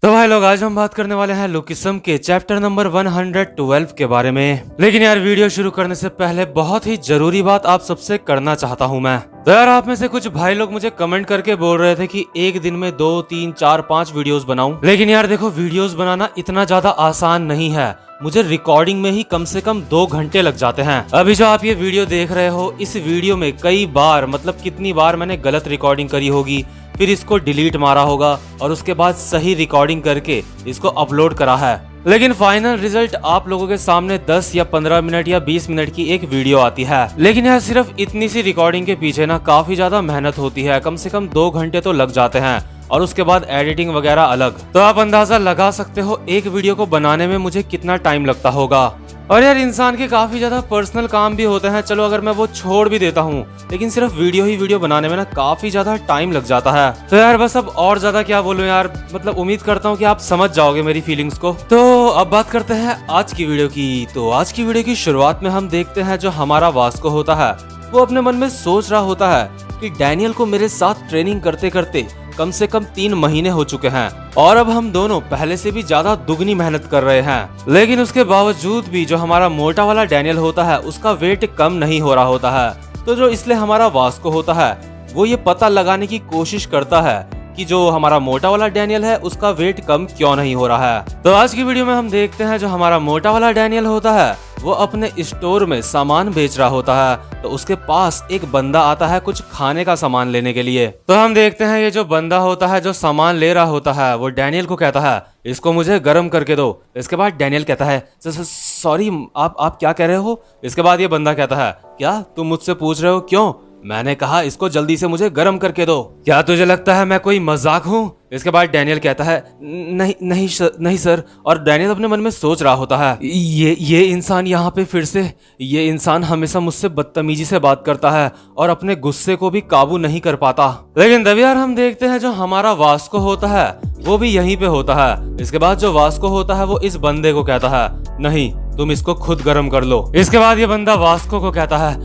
तो भाई लोग, आज हम बात करने वाले हैं लुकिज्म के चैप्टर नंबर 112 के बारे में। लेकिन यार, वीडियो शुरू करने से पहले बहुत ही जरूरी बात आप सबसे करना चाहता हूं मैं। तो यार, आप में से कुछ भाई लोग मुझे कमेंट करके बोल रहे थे कि एक दिन में 2, 3, 4, 5 वीडियोस बनाऊं। लेकिन यार देखो, वीडियोस बनाना इतना ज्यादा आसान नहीं है। मुझे रिकॉर्डिंग में ही कम से कम 2 घंटे लग जाते हैं। अभी जो आप ये वीडियो देख रहे हो, इस वीडियो में कई बार, मतलब कितनी बार मैंने गलत रिकॉर्डिंग करी होगी, फिर इसको डिलीट मारा होगा और उसके बाद सही रिकॉर्डिंग करके इसको अपलोड करा है। लेकिन फाइनल रिजल्ट आप लोगों के सामने 10 या 15 मिनट या 20 मिनट की एक वीडियो आती है। लेकिन यार, सिर्फ इतनी सी रिकॉर्डिंग के पीछे ना काफी ज्यादा मेहनत होती है। कम से कम 2 घंटे तो लग जाते हैं और उसके बाद एडिटिंग वगैरह अलग। तो आप अंदाजा लगा सकते हो एक वीडियो को बनाने में मुझे कितना टाइम लगता होगा। और यार, इंसान के काफी ज्यादा पर्सनल काम भी होते हैं। चलो, अगर मैं वो छोड़ भी देता हूँ, लेकिन सिर्फ वीडियो बनाने में ना काफी ज्यादा टाइम लग जाता है। तो यार बस, अब और ज्यादा क्या बोलूं यार, मतलब उम्मीद करता हूँ कि आप समझ जाओगे मेरी फीलिंग्स को। तो अब बात करते हैं आज की वीडियो की। तो आज की वीडियो की शुरुआत में हम देखते हैं जो हमारा वास्को होता है, वो अपने मन में सोच रहा होता है कि डैनियल को मेरे साथ ट्रेनिंग करते करते कम से कम 3 महीने हो चुके हैं और अब हम दोनों पहले से भी ज्यादा दुगनी मेहनत कर रहे हैं। लेकिन उसके बावजूद भी जो हमारा मोटा वाला डैनियल होता है, उसका वेट कम नहीं हो रहा होता है। तो जो इसलिए हमारा वास्को होता है, वो ये पता लगाने की कोशिश करता है कि जो हमारा मोटा वाला डैनियल है, उसका वेट कम क्यों नहीं हो रहा है। तो आज की वीडियो में हम देखते हैं जो हमारा मोटा वाला डैनियल होता है, वो अपने स्टोर में सामान बेच रहा होता है। तो उसके पास एक बंदा आता है कुछ खाने का सामान लेने के लिए। तो हम देखते हैं ये जो बंदा होता है, जो सामान ले रहा होता है, वो डैनियल को कहता है इसको मुझे गर्म करके दो। इसके बाद डैनियल कहता है सॉरी, आप क्या कह रहे हो। इसके बाद ये बंदा कहता है क्या तुम मुझसे पूछ रहे हो, क्यों? मैंने कहा इसको जल्दी से मुझे गर्म करके दो। क्या तुझे लगता है मैं कोई मजाक हूँ? इसके बाद डैनियल कहता है नहीं सर। और डैनियल अपने मन में सोच रहा होता है ये इंसान यहाँ पे फिर से, ये इंसान हमेशा मुझसे बदतमीजी से बात करता है और अपने गुस्से को भी काबू नहीं कर पाता। लेकिन तभी यार हम देखते हैं जो हमारा वास्को होता है, वो भी यहीं पे होता है। इसके बाद जो वास्को होता है, वो इस बंदे को कहता है नहीं, तुम इसको खुद गर्म कर लो। इसके बाद ये बंदा वास्को को कहता है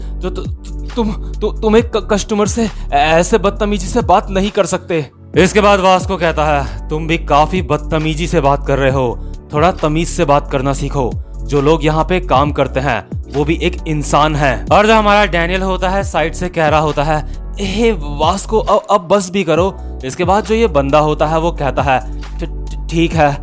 तुम एक कस्टमर से ऐसे बदतमीजी से बात नहीं कर सकते। इसके बाद वास्को कहता है तुम भी काफी बदतमीजी से बात कर रहे हो, थोड़ा तमीज से बात करना सीखो। जो लोग यहाँ पे काम करते हैं वो भी एक इंसान है। और जो हमारा डैनियल होता है, साइड से कह रहा होता है हे वास्को, अब बस भी करो। इसके बाद जो ये बंदा होता है, वो कहता है ठीक है,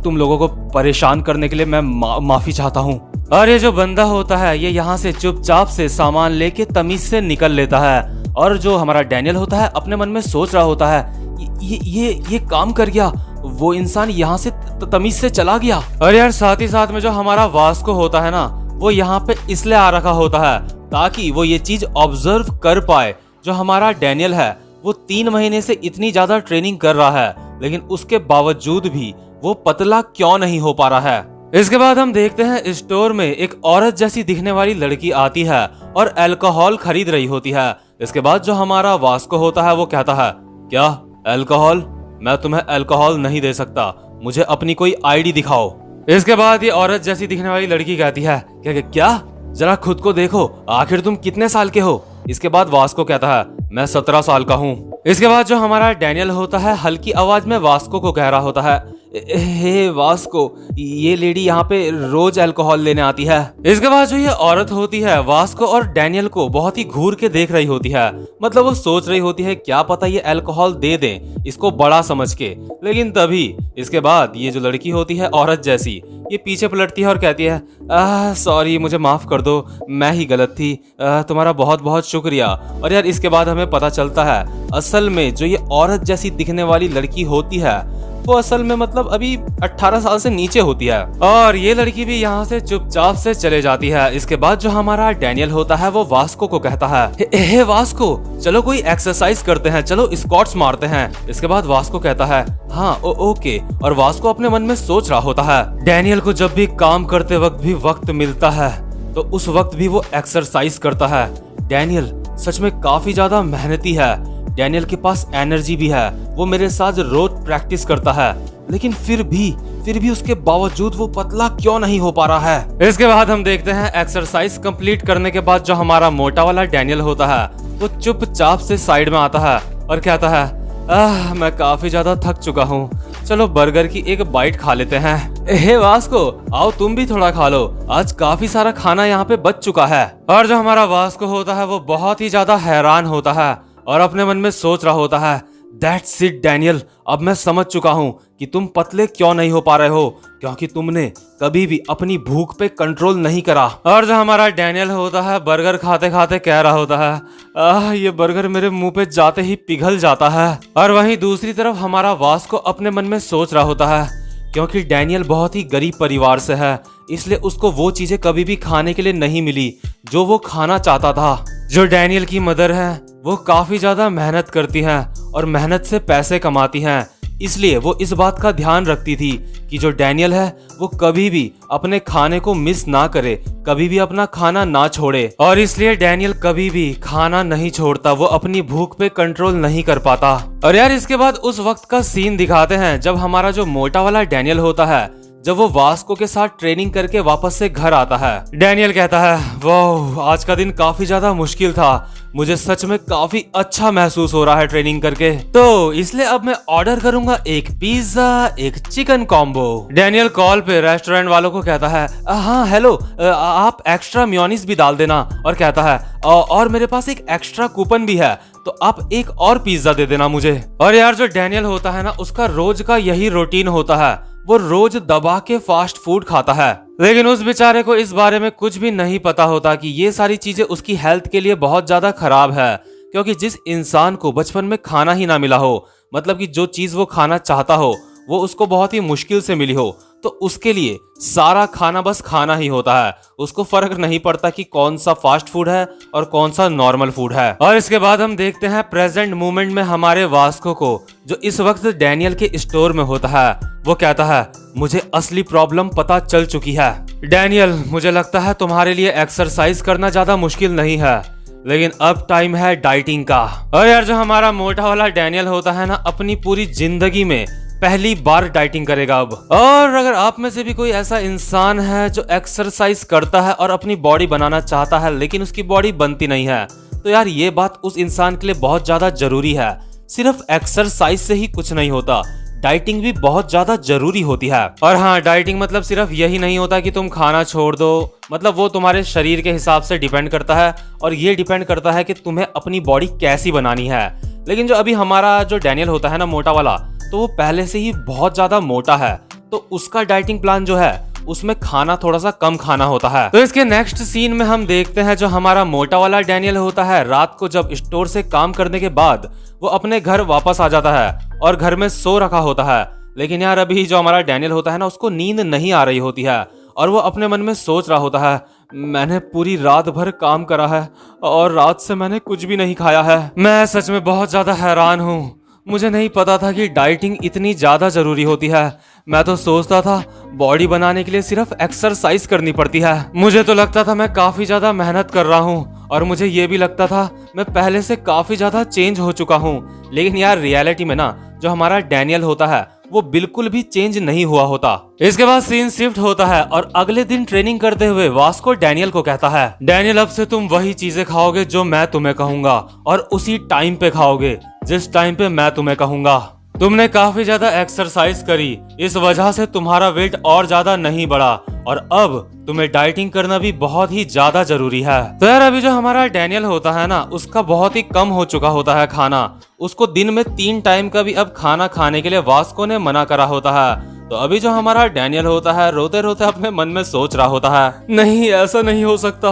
तुम लोगों को परेशान करने के लिए मैं माफी चाहता हूँ। और ये जो बंदा होता है, ये यहाँ से चुपचाप से सामान लेके तमीज से निकल लेता है। और जो हमारा डैनियल होता है, अपने मन में सोच रहा होता है ये काम कर गया, वो इंसान यहाँ से तमीज से चला गया। और यार साथ ही साथ में जो हमारा वास्को होता है ना, वो यहाँ पे इसलिए आ रखा होता है ताकि वो ये चीज ऑब्जर्व कर पाए। जो हमारा डैनियल है, वो 3 महीने से इतनी ज्यादा ट्रेनिंग कर रहा है, लेकिन उसके बावजूद भी वो पतला क्यों नहीं हो पा रहा है। इसके बाद हम देखते हैं स्टोर में एक औरत जैसी दिखने वाली लड़की आती है और अल्कोहल खरीद रही होती है। इसके बाद जो हमारा वास्को होता है, वो कहता है क्या अल्कोहल? मैं तुम्हें अल्कोहल नहीं दे सकता, मुझे अपनी कोई आईडी दिखाओ। इसके बाद ये औरत जैसी दिखने वाली लड़की कहती है क्या जरा खुद को देखो, आखिर तुम कितने साल के हो? इसके बाद वास्को कहता है मैं 17 साल का हूँ। इसके बाद जो हमारा डैनियल होता है, हल्की आवाज में वास्को को कह रहा होता है हे वास्को, ये लेडी यहाँ पे रोज अल्कोहल लेने आती है। इसके बाद जो ये औरत होती है, वास्को और डैनियल को बहुत ही घूर के देख रही होती है। मतलब वो सोच रही होती है क्या पता ये अल्कोहल दे दें इसको बड़ा समझ के। लेकिन तभी इसके बाद ये जो लड़की होती है, औरत जैसी, ये पीछे पलटती है और कहती है सॉरी, मुझे माफ कर दो, मैं ही गलत थी, तुम्हारा बहुत बहुत शुक्रिया। और यार इसके बाद हमें पता चलता है असल में जो ये औरत जैसी दिखने वाली लड़की होती है, वो असल में मतलब अभी 18 साल से नीचे होती है। और ये लड़की भी यहाँ से चुपचाप से चले जाती है। इसके बाद जो हमारा डैनियल होता है, वो वास्को को कहता है हे वास्को, चलो कोई एक्सरसाइज करते हैं, चलो स्क्वाट्स मारते हैं। इसके बाद वास्को कहता है हाँ ओके। और वास्को अपने मन में सोच रहा होता है डैनियल को जब भी काम करते वक्त भी वक्त मिलता है, तो उस वक्त भी वो एक्सरसाइज करता है। डैनियल सच में काफी ज्यादा मेहनती है, डैनियल के पास एनर्जी भी है, वो मेरे साथ रोज प्रैक्टिस करता है, लेकिन फिर भी उसके बावजूद वो पतला क्यों नहीं हो पा रहा है। इसके बाद हम देखते हैं एक्सरसाइज कंप्लीट करने के बाद जो हमारा मोटा वाला डैनियल होता है, वो चुपचाप से साइड में आता है और कहता है मैं काफी ज्यादा थक चुका हूँ, चलो बर्गर की एक बाइट खा लेते हैं। हे वास्को, आओ तुम भी थोड़ा खा लो, आज काफी सारा खाना यहाँ पे बच चुका है। और जो हमारा वास्को होता है वो बहुत ही ज्यादा हैरान होता है और अपने मन में सोच रहा होता है, दैट्स इट डैनियल, अब मैं समझ चुका हूँ कि तुम पतले क्यों नहीं हो पा रहे हो, क्योंकि तुमने कभी भी अपनी भूख पे कंट्रोल नहीं करा। और जो हमारा डैनियल होता है बर्गर खाते खाते कह रहा होता है, ये बर्गर मेरे मुंह पे जाते ही पिघल जाता है। और वहीं दूसरी तरफ हमारा वास्को अपने मन में सोच रहा होता है, क्योंकि डैनियल बहुत ही गरीब परिवार से है, इसलिए उसको वो चीजें कभी भी खाने के लिए नहीं मिली जो वो खाना चाहता था। जो डैनियल की मदर है वो काफी ज्यादा मेहनत करती हैं और मेहनत से पैसे कमाती हैं, इसलिए वो इस बात का ध्यान रखती थी कि जो डैनियल है वो कभी भी अपने खाने को मिस ना करे, कभी भी अपना खाना ना छोड़े। और इसलिए डैनियल कभी भी खाना नहीं छोड़ता, वो अपनी भूख पे कंट्रोल नहीं कर पाता। और यार इसके बाद उस वक्त का सीन दिखाते हैं जब हमारा जो मोटा वाला डैनियल होता है, जब वो वास्को के साथ ट्रेनिंग करके वापस से घर आता है। डैनियल कहता है, वाह आज का दिन काफी ज्यादा मुश्किल था, मुझे सच में काफी अच्छा महसूस हो रहा है ट्रेनिंग करके, तो इसलिए अब मैं ऑर्डर करूंगा एक पिज्जा, एक चिकन कॉम्बो। डैनियल कॉल पे रेस्टोरेंट वालों को कहता है, हाँ हेलो, आप एक्स्ट्रा मेयोनीज भी डाल देना, और कहता है और मेरे पास एक एक्स्ट्रा कूपन भी है, तो आप एक और पिज्जा दे देना मुझे। और यार जो डैनियल होता है ना, उसका रोज का यही रूटीन होता है, वो रोज दबा के फास्ट फूड खाता है, लेकिन उस बेचारे को इस बारे में कुछ भी नहीं पता होता कि ये सारी चीजें उसकी हेल्थ के लिए बहुत ज्यादा खराब है। क्योंकि जिस इंसान को बचपन में खाना ही ना मिला हो, मतलब कि जो चीज वो खाना चाहता हो वो उसको बहुत ही मुश्किल से मिली हो, तो उसके लिए सारा खाना बस खाना ही होता है, उसको फर्क नहीं पड़ता कि कौन सा फास्ट फूड है और कौन सा नॉर्मल फूड है। और इसके बाद हम देखते हैं प्रेजेंट मोमेंट में हमारे वास्को को, जो इस वक्त डैनियल के स्टोर में होता है। वो कहता है, मुझे असली प्रॉब्लम पता चल चुकी है डैनियल, मुझे लगता है तुम्हारे लिए एक्सरसाइज करना ज्यादा मुश्किल नहीं है, लेकिन अब टाइम है डाइटिंग का। और यार जो हमारा मोटा वाला डैनियल होता है ना, अपनी पूरी जिंदगी में पहली बार डाइटिंग करेगा अब। और अगर आप में से भी कोई ऐसा इंसान है जो एक्सरसाइज करता है और अपनी बॉडी बनाना चाहता है लेकिन उसकी बॉडी बनती नहीं है, तो यार ये बात उस इंसान के लिए बहुत ज्यादा जरूरी है। सिर्फ एक्सरसाइज से ही कुछ नहीं होता, डाइटिंग भी बहुत ज्यादा जरूरी होती है। और हाँ, डाइटिंग मतलब सिर्फ यही नहीं होता कि तुम खाना छोड़ दो, मतलब वो तुम्हारे शरीर के हिसाब से डिपेंड करता है, और ये डिपेंड करता है कि तुम्हें अपनी बॉडी कैसी बनानी है। लेकिन जो अभी हमारा जो डैनियल होता है ना मोटा वाला, तो वो पहले से ही बहुत ज्यादा मोटा है, तो उसका डाइटिंग प्लान जो है उसमें खाना थोड़ा सा कम खाना होता है। तो इसके नेक्स्ट सीन में हम देखते हैं जो हमारा मोटा वाला डैनियल होता है, रात को जब स्टोर से काम करने के बाद वो अपने घर वापस आ जाता है और घर में सो रखा होता है। लेकिन यार अभी जो हमारा डैनियल होता है ना, उसको नींद नहीं आ रही होती है और वो अपने मन में सोच रहा होता है, मैंने पूरी रात भर काम करा है और रात से मैंने कुछ भी नहीं खाया है, मैं सच में बहुत ज्यादा हैरान हूँ, मुझे नहीं पता था कि डाइटिंग इतनी ज्यादा जरूरी होती है। मैं तो सोचता था बॉडी बनाने के लिए सिर्फ एक्सरसाइज करनी पड़ती है, मुझे तो लगता था मैं काफी ज्यादा मेहनत कर रहा हूँ, और मुझे ये भी लगता था मैं पहले से काफी ज्यादा चेंज हो चुका हूँ। लेकिन यार रियलिटी में ना, जो हमारा डैनियल होता है वो बिल्कुल भी चेंज नहीं हुआ होता। इसके बाद सीन शिफ्ट होता है और अगले दिन ट्रेनिंग करते हुए वास्को डैनियल को कहता है, डैनियल अब से तुम वही चीजें खाओगे जो मैं तुम्हें कहूंगा, और उसी टाइम पे खाओगे जिस टाइम पे मैं तुम्हें कहूंगा। तुमने काफी ज्यादा एक्सरसाइज करी, इस वजह से तुम्हारा वेट और ज्यादा नहीं बढ़ा, और अब तुम्हें डाइटिंग करना भी बहुत ही ज्यादा जरूरी है। तो यार अभी जो हमारा डैनियल होता है ना, उसका बहुत ही कम हो चुका होता है खाना, उसको दिन में 3 टाइम का भी अब खाना खाने के लिए वास्को ने मना करा होता है। तो अभी जो हमारा डैनियल होता है रोते रोते अपने मन में सोच रहा होता है, नहीं ऐसा नहीं हो सकता,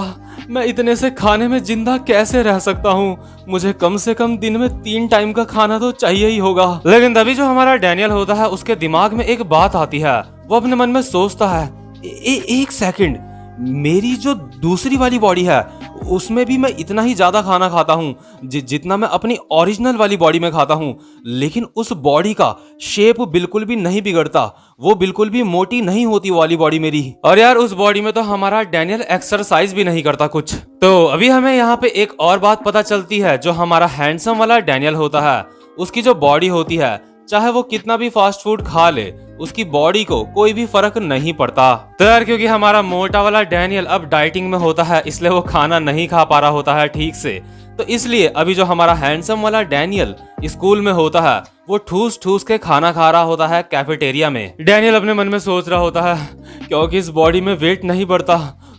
मैं इतने से खाने में जिंदा कैसे रह सकता हूँ, मुझे कम से कम दिन में 3 टाइम का खाना तो चाहिए ही होगा। लेकिन तभी जो हमारा डैनियल होता है उसके दिमाग में एक बात आती है, वो अपने मन में सोचता है, एक सेकंड, मेरी जो दूसरी वाली बॉडी है उसमें भी मैं इतना ही ज्यादा खाना खाता हूँ जितना मैं अपनी ओरिजिनल वाली बॉडी में खाता हूँ, लेकिन उस बॉडी का शेप बिल्कुल भी नहीं बिगड़ता, वो बिल्कुल भी मोटी नहीं होती वाली बॉडी मेरी। और यार उस बॉडी में तो हमारा डैनियल एक्सरसाइज भी नहीं करता कुछ। तो अभी हमें यहाँ पे एक और बात पता चलती है, जो हमारा हैंडसम वाला डैनियल होता है उसकी जो बॉडी होती है, चाहे वो कितना भी फास्ट फूड खा ले, उसकी बॉडी को कोई भी फर्क नहीं पड़ता। तो यार क्योंकि हमारा मोटा वाला डैनियल अब डाइटिंग में होता है, इसलिए वो खाना नहीं खा पा रहा होता है ठीक से, तो इसलिए अभी जो हमारा हैंडसम वाला डैनियल स्कूल में होता है वो ठूस ठूस के खाना खा रहा होता है कैफेटेरिया में। डैनियल अपने मन में सोच रहा होता है क्योंकि इस बॉडी में वेट नहीं बढ़ता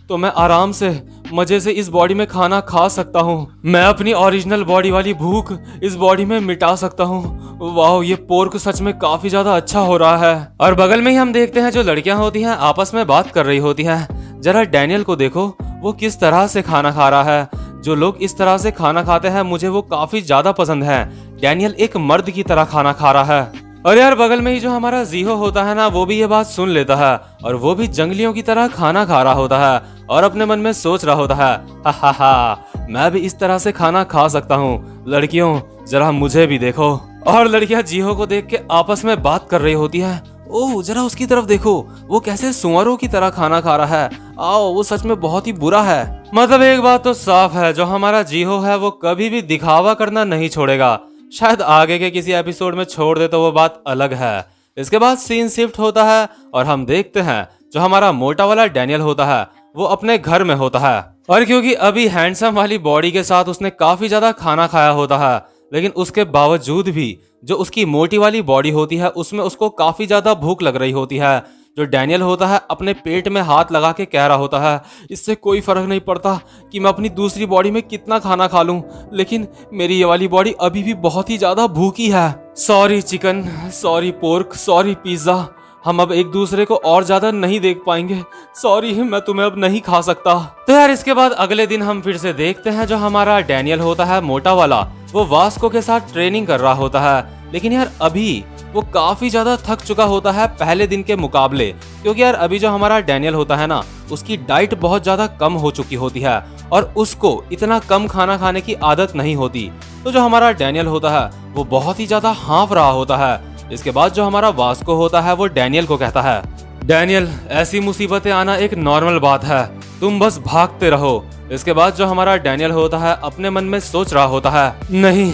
तो मैं आराम से मजे से इस बॉडी में खाना खा सकता हूँ। मैं अपनी ओरिजिनल बॉडी वाली भूख इस बॉडी में मिटा सकता हूँ। वाह, ये पोर्क सच में काफी ज्यादा अच्छा हो रहा है। और बगल में ही हम देखते हैं जो लड़कियां होती हैं आपस में बात कर रही होती हैं। जरा डैनियल को देखो, वो किस तरह से खाना खा रहा है। जो लोग इस तरह से खाना खाते हैं मुझे वो काफी ज्यादा पसंद है। डैनियल एक मर्द की तरह खाना खा रहा है। और यार बगल में ही जो हमारा जीहो होता है ना, वो भी ये बात सुन लेता है और वो भी जंगलियों की तरह खाना खा रहा होता है और अपने मन में सोच रहा होता है हा, मैं भी इस तरह से खाना खा सकता हूँ। लड़कियों जरा मुझे भी देखो। और लड़कियां जीहो को देख के आपस में बात कर रही होती है। ओह जरा उसकी तरफ देखो, वो कैसे सुअरों की तरह खाना खा रहा है। आओ, वो सच में बहुत ही बुरा है। मतलब एक बात तो साफ है, जो हमारा जीहो है वो कभी भी दिखावा करना नहीं छोड़ेगा। शायद आगे के किसी एपिसोड में छोड़ दे तो वो बात अलग है। इसके बाद सीन शिफ्ट होता है और हम देखते हैं जो हमारा मोटा वाला डैनियल होता है वो अपने घर में होता है। और क्योंकि अभी हैंडसम वाली बॉडी के साथ उसने काफी ज्यादा खाना खाया होता है, लेकिन उसके बावजूद भी जो उसकी मोटी वाली बॉडी होती है उसमें उसको काफी ज्यादा भूख लग रही होती है। जो डैनियल होता है अपने पेट में हाथ लगा के कह रहा होता है इससे कोई फर्क नहीं पड़ता कि मैं अपनी दूसरी बॉडी में कितना खाना खा लूं, लेकिन मेरी ये वाली बॉडी अभी भी बहुत ही ज्यादा भूखी है। Sorry chicken, sorry pork, sorry pizza, हम अब एक दूसरे को और ज्यादा नहीं देख पाएंगे। सॉरी, मैं तुम्हें अब नहीं खा सकता। तो यार इसके बाद अगले दिन हम फिर से देखते हैं जो हमारा डैनियल होता है मोटा वाला, वो वास्को के साथ ट्रेनिंग कर रहा होता है। लेकिन यार अभी वो काफी ज्यादा थक चुका होता है पहले दिन के मुकाबले, क्योंकि यार अभी जो हमारा डैनियल होता है ना, उसकी डाइट बहुत ज्यादा कम हो चुकी होती है और उसको इतना कम खाना खाने की आदत नहीं होती। तो जो हमारा डैनियल होता है वो बहुत ही ज्यादा हाँफ रहा होता है। इसके बाद जो हमारा वास्को होता है वो डैनियल को कहता है डैनियल, ऐसी मुसीबतें आना एक नॉर्मल बात है, तुम बस भागते रहो। इसके बाद जो हमारा डैनियल होता है अपने मन में सोच रहा होता है नहीं,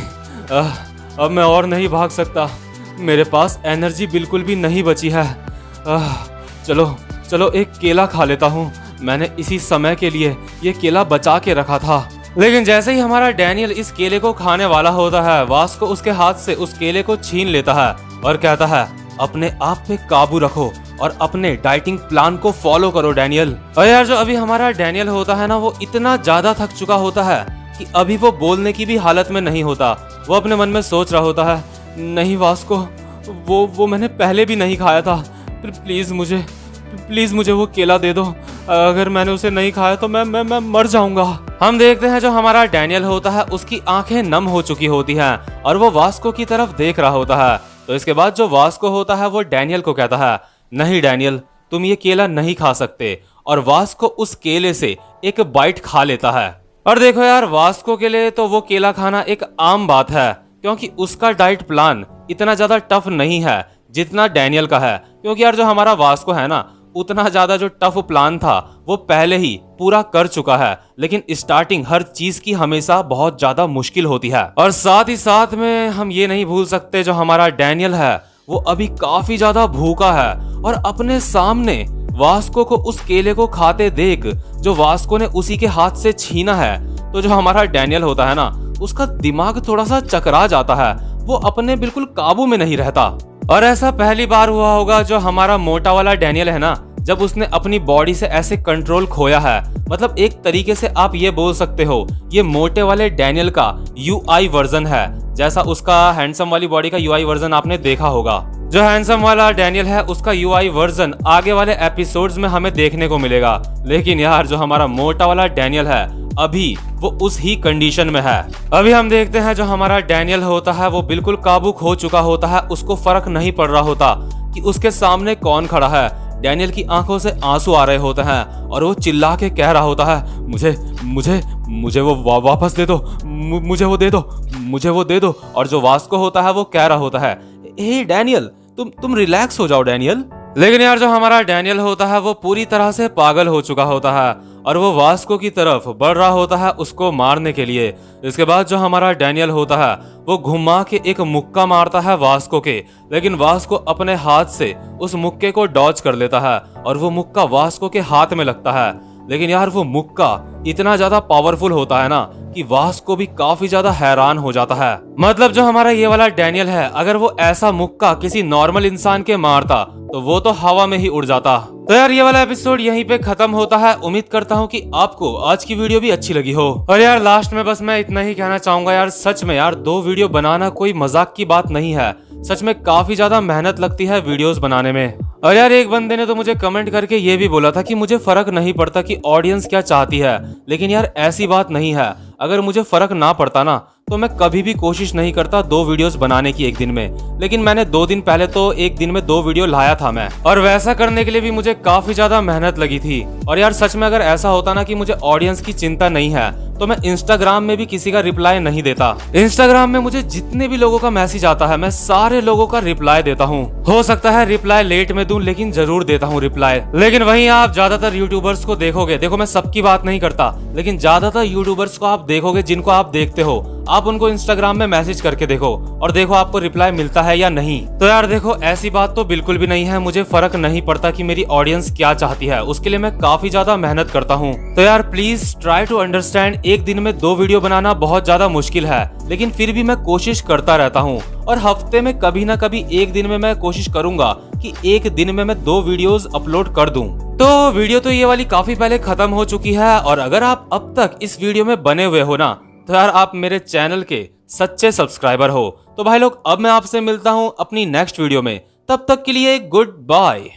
अब मैं और नहीं भाग सकता, मेरे पास एनर्जी बिल्कुल भी नहीं बची है। चलो चलो एक केला खा लेता हूँ, मैंने इसी समय के लिए ये केला बचा के रखा था। लेकिन जैसे ही हमारा डैनियल इस केले को खाने वाला होता है, वास्को उसके हाथ से उस केले को छीन लेता है और कहता है अपने आप पे काबू रखो और अपने डाइटिंग प्लान को फॉलो करो डैनियल। और यार जो अभी हमारा डैनियल होता है ना, वो इतना ज्यादा थक चुका होता है कि अभी वो बोलने की भी हालत में नहीं होता। वो अपने मन में सोच रहा होता है नहीं वास्को, वो मैंने पहले भी नहीं खाया था, प्लीज मुझे वो केला दे दो, अगर मैंने उसे नहीं खाया तो मैं मर जाऊंगा। हम देखते हैं जो हमारा डैनियल होता है उसकी आंखें नम हो चुकी होती हैं और वो वास्को की तरफ देख रहा होता है। तो इसके बाद जो वास्को होता है वो डैनियल को कहता है नहीं डैनियल, तुम ये केला नहीं खा सकते। और वास्को उस केले से एक बाइट खा लेता है। और देखो यार, वास्को के लिए तो वो केला खाना एक आम बात है, क्योंकि उसका डाइट प्लान इतना ज्यादा टफ नहीं है जितना डैनियल का है। क्योंकि यार जो हमारा वास्को है ना, उतना ज्यादा जो टफ प्लान था वो पहले ही पूरा कर चुका है, लेकिन स्टार्टिंग हर चीज की हमेशा बहुत ज्यादा मुश्किल होती है। और साथ ही साथ में हम ये नहीं भूल सकते जो हमारा डैनियल है वो अभी काफी ज्यादा भूखा है और अपने सामने वास्को को उस केले को खाते देख जो वास्को ने उसी के हाथ से छीना है, तो जो हमारा डैनियल होता है ना, उसका दिमाग थोड़ा सा चकरा जाता है, वो अपने बिल्कुल काबू में नहीं रहता। और ऐसा पहली बार हुआ होगा जो हमारा मोटा वाला डैनियल है ना, जब उसने अपनी बॉडी से ऐसे कंट्रोल खोया है। मतलब एक तरीके से आप ये बोल सकते हो ये मोटे वाले डैनियल का यूआई वर्जन है, जैसा उसका हैंडसम वाली बॉडी का यूआई वर्जन आपने देखा होगा। जो हैंडसम वाला डैनियल है उसका यूआई वर्जन आगे वाले एपिसोड्स में हमें देखने को मिलेगा। लेकिन यार जो हमारा मोटा वाला डैनियल है अभी वो उस ही कंडीशन में है। अभी हम देखते हैं जो हमारा डैनियल होता है वो बिल्कुल काबू खो चुका होता है। उसको फर्क नहीं पड़ रहा होता कि उसके सामने कौन खड़ा है। डैनियल की आंखों से आंसू आ रहे होते हैं और वो चिल्ला के कह रहा होता है मुझे वो वापस दे दो, मुझे वो दे दो। और जो वास्को होता है वो कह रहा होता है हे डैनियल, तुम रिलैक्स हो जाओ डैनियल। लेकिन यार जो हमारा डैनियल होता है वो पूरी तरह से पागल हो चुका होता है और वो वास्को की तरफ बढ़ रहा होता है उसको मारने के लिए। इसके बाद जो हमारा डैनियल होता है वो घुमा के एक मुक्का मारता है वास्को के, लेकिन वास्को अपने हाथ से उस मुक्के को डॉज कर लेता है और वो मुक्का वास्को के हाथ में लगता है। लेकिन यार वो मुक्का इतना ज्यादा पावरफुल होता है ना कि वास को भी काफी ज्यादा हैरान हो जाता है। मतलब जो हमारा ये वाला डैनियल है, अगर वो ऐसा मुक्का किसी नॉर्मल इंसान के मारता तो वो तो हवा में ही उड़ जाता। तो यार ये वाला एपिसोड यहीं पे खत्म होता है। उम्मीद करता हूँ कि आपको आज की वीडियो भी अच्छी लगी हो। और यार लास्ट में बस मैं इतना ही कहना चाहूंगा यार, सच में यार 2 वीडियो बनाना कोई मजाक की बात नहीं है। सच में काफी ज्यादा मेहनत लगती है वीडियोस बनाने में। और यार एक बंदे ने तो मुझे कमेंट करके ये भी बोला था कि मुझे फर्क नहीं पड़ता कि ऑडियंस क्या चाहती है, लेकिन यार ऐसी बात नहीं है। अगर मुझे फर्क ना पड़ता ना तो मैं कभी भी कोशिश नहीं करता 2 वीडियोस बनाने की एक दिन में। लेकिन मैंने 2 दिन पहले तो एक दिन में 2 वीडियो लाया था मैं, और वैसा करने के लिए भी मुझे काफी ज्यादा मेहनत लगी थी। और यार सच में अगर ऐसा होता ना कि मुझे ऑडियंस की चिंता नहीं है तो मैं इंस्टाग्राम में भी किसी का रिप्लाई नहीं देता। इंस्टाग्राम में मुझे जितने भी लोगों का मैसेज आता है मैं सारे लोगों का रिप्लाई देता हूँ। हो सकता है रिप्लाई लेट में दूं, लेकिन जरूर देता हूँ रिप्लाई। लेकिन वहीं आप ज्यादातर यूट्यूबर्स को देखोगे, देखो मैं सबकी बात नहीं करता, लेकिन ज्यादातर यूट्यूबर्स को आप देखोगे जिनको आप देखते हो, आप उनको इंस्टाग्राम में मैसेज करके देखो और देखो आपको रिप्लाई मिलता है या नहीं। तो यार देखो ऐसी बात तो बिल्कुल भी नहीं है। मुझे फर्क नहीं पड़ता कि मेरी ऑडियंस क्या चाहती है, उसके लिए मैं काफी ज्यादा मेहनत करता हूँ। तो यार प्लीज ट्राई टू अंडरस्टैंड, एक दिन में 2 वीडियो बनाना बहुत ज्यादा मुश्किल है, लेकिन फिर भी मैं कोशिश करता रहता हूँ। और हफ्ते में कभी ना कभी एक दिन में मैं कोशिश करूंगा कि एक दिन में मैं 2 वीडियोस अपलोड कर दूं। तो वीडियो तो ये वाली काफी पहले खत्म हो चुकी है। और अगर आप अब तक इस वीडियो में बने हुए हो ना तो यार आप मेरे चैनल के सच्चे सब्सक्राइबर हो। तो भाई लोग अब मैं आपसे मिलता हूँ अपनी नेक्स्ट वीडियो में, तब तक के लिए गुड बाय।